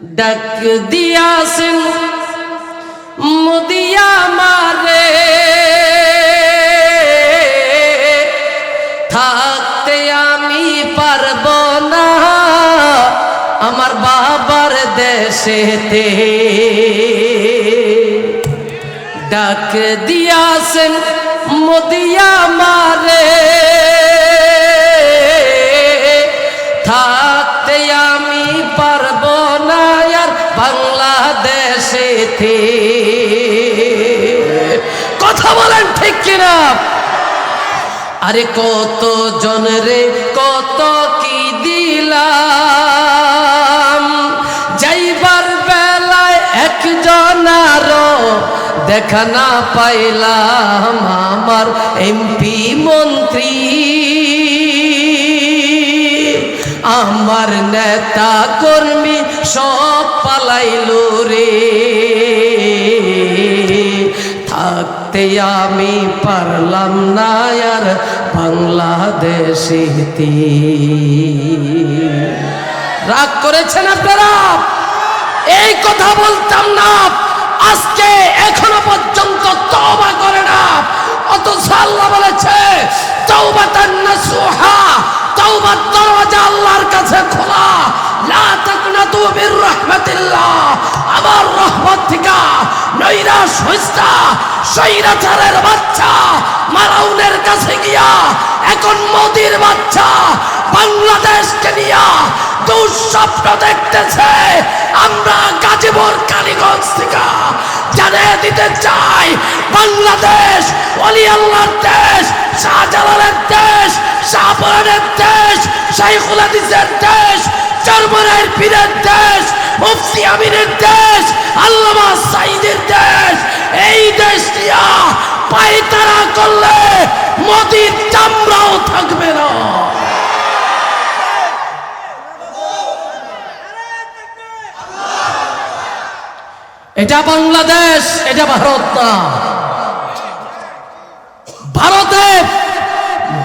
ডাক দিয়াছেন মুদিয়া মারে, থাকতে আমি পারব না আমার বাবার দেশেতে। ডাক দিয়াছেন মুদিয়া মারে, থাকতে আমি পারব না আর বাংলাদেশেতে। কথা বলেন ঠিক কিনা? আরে কত জন রে কত কি দিলাম, যাইবার বেলায় একজন আরো দেখা না পাইলাম। আমার এমপি মন্ত্রী, আমার নেতা কর্মী সব পালাইলো রে, থাকতে আমি পারলাম না আর বাংলাদেশেতে। রাগ করেছেন আপনারা? এই কথা বলতাম না, আজকে এখনো পর্যন্ত তওবা করে না। অথচ আল্লাহ বলেছে তাওবাতান নাসুহা, তওবার দরজা আল্লাহর কাছে খোলা। লা তাকনাতু মির রাহমাতিল্লাহ, আমার রহমত থেকে নৈরাশ হইস না। শয়তানের বাচ্চা মারাউনের কাছে গিয়া এখন মোদির বাচ্চা বাংলাদেশকে নিয়া দুঃস্বপ্ন দেখতেছে। আমরা গাজীপুর কালীগঞ্জ থেকে জানিয়ে দিতে চাই, বাংলাদেশ ওলি আল্লাহর দেশ, শাহজালালের দেশ, শাহপরানের দেশ, শাইখুল হাদিসের দেশ, চরমনের পীরের দেশ, মুফতি আমিনের দেশ, আল্লামা সাঈদের দেশ। এই দেশ নিয়া পায়তারা করলে মোদির চামড়াও থাকবে না। এটা বাংলাদেশ, এটা ভারত না। ভারতে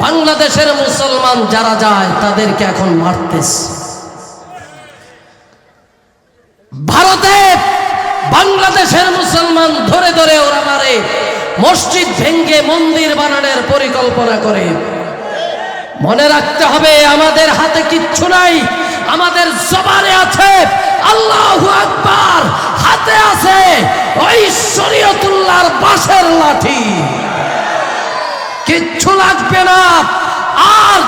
বাংলাদেশের মুসলমান যারা যায় তাদেরকে এখন মারতেছে। ভারতে বাংলাদেশের মুসলমান ধরে ধরে ওরা মারে, মসজিদ ভেঙ্গে মন্দির বানানোর পরিকল্পনা করে। মনে রাখতে হবে আমাদের হাতে কিচ্ছু নাই, আমাদের জবানে আছে আল্লাহু আকবার, হাতে আছে ওই শরীয়তুল্লাহর বাঁশের লাঠি। কিচ্ছু লাগবে না। আর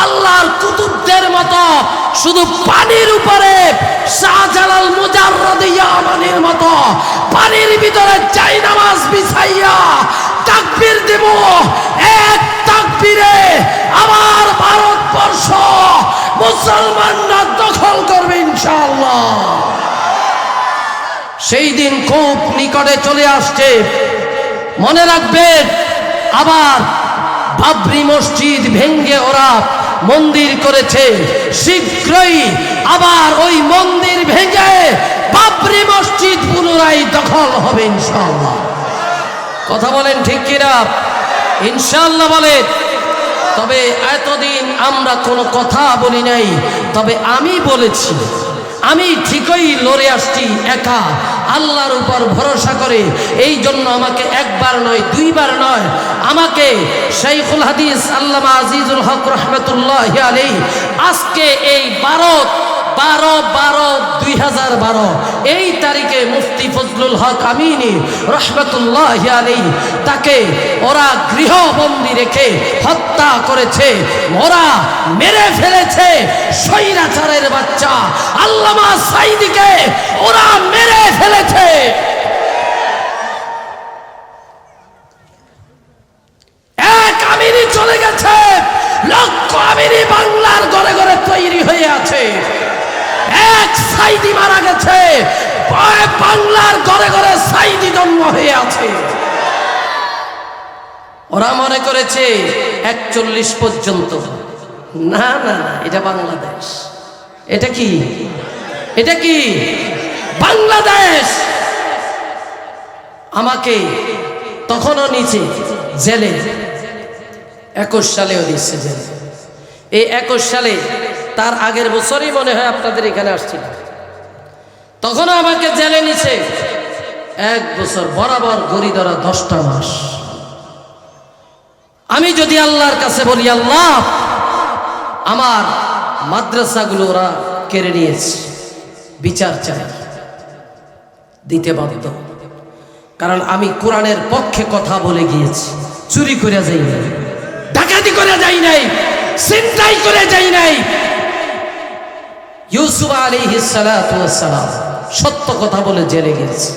আল্লাহর কুতুবদের মতো শুধু পানির উপরে শাহজালাল মুজাররদ ইয়ামানির মতো পানির ভিতরে চাই নামাজ বিছাইয়া তাকবীর দেব, এক তাকবীরে আমার ভারতবর্ষ মুসলমানরা দখল করবে ইনশাআল্লাহ। সেই দিন খুব নিকটে চলে আসছে। মনে রাখবেন, আবার বাবরি মসজিদ ভেঙ্গে ওরা মন্দির করেছে, শীঘ্রই আবার ওই মন্দির ভেঙে বাবরি মসজিদ পুনরায় দখল হবে ইনশাআল্লাহ। কথা বলেন ঠিক কিনা? ইনশাআল্লাহ বলেন। তবে এতদিন আমরা কোনো কথা বলি নাই, তবে আমি বলেছি, আমি ঠিকই লড়ে আসছি একা আল্লাহর উপর ভরসা করে। এই জন্য আমাকে একবার নয়, দুইবার নয়, আমাকে শাইখুল হাদিস আল্লামা আজিজুল হক রহমতুল্লাহি আলাইহি আজকে এই 12/12/2012 এই তারিখে মুফতি ফজলুল হক আমিনী রহমতুল্লাহি আলাইহি তাকে ওরা গৃহবন্দী রেখে হত্যা করেছে, ওরা মেরে ফেলেছে। স্বৈরাচারের বাচ্চা আল্লামা সাঈদীকে ওরা মেরে ফেলেছে। এক আমিনী চলে গেছে, লক্ষ আমিনী বাংলার ঘরে ঘরে তৈরি হয়ে আছে। এক সাঈদী মারা গেছে, বাংলার ঘরে ঘরে সাঈদী জন্ম হয়ে আছে। ওরা মনে করেছে 41 পর্যন্ত। না না না, এটা বাংলাদেশ। এটা কি? এটা কি বাংলাদেশ? আমাকে তখনও নিচে জেলে 21 সালেও দিচ্ছে জেলে। এই 21 সালে তার আগের বছরই মনে হয় আপনাদের এখানে আসছিল। তখন আমাকে জেলে নিছে 1 বছর, বরাবর গড়ি ধরা 10টা মাস। আমি যদি আল্লাহর কাছে বলি, আল্লাহ আমার মাদ্রাসাগুলো ওরা কেড়ে নিয়েছে, বিচার চাই, দিতে বাধ্য। কারণ আমি কোরআনের পক্ষে কথা বলে গিয়েছি। চুরি করে যাই নাই, ডাকাতি করে যাই নাই, ছিনতাই করে যাই নাই। ইউসুফ আলাইহিস সালাতু ওয়াস সালাম সত্য কথা বলে জেলে গিয়েছে।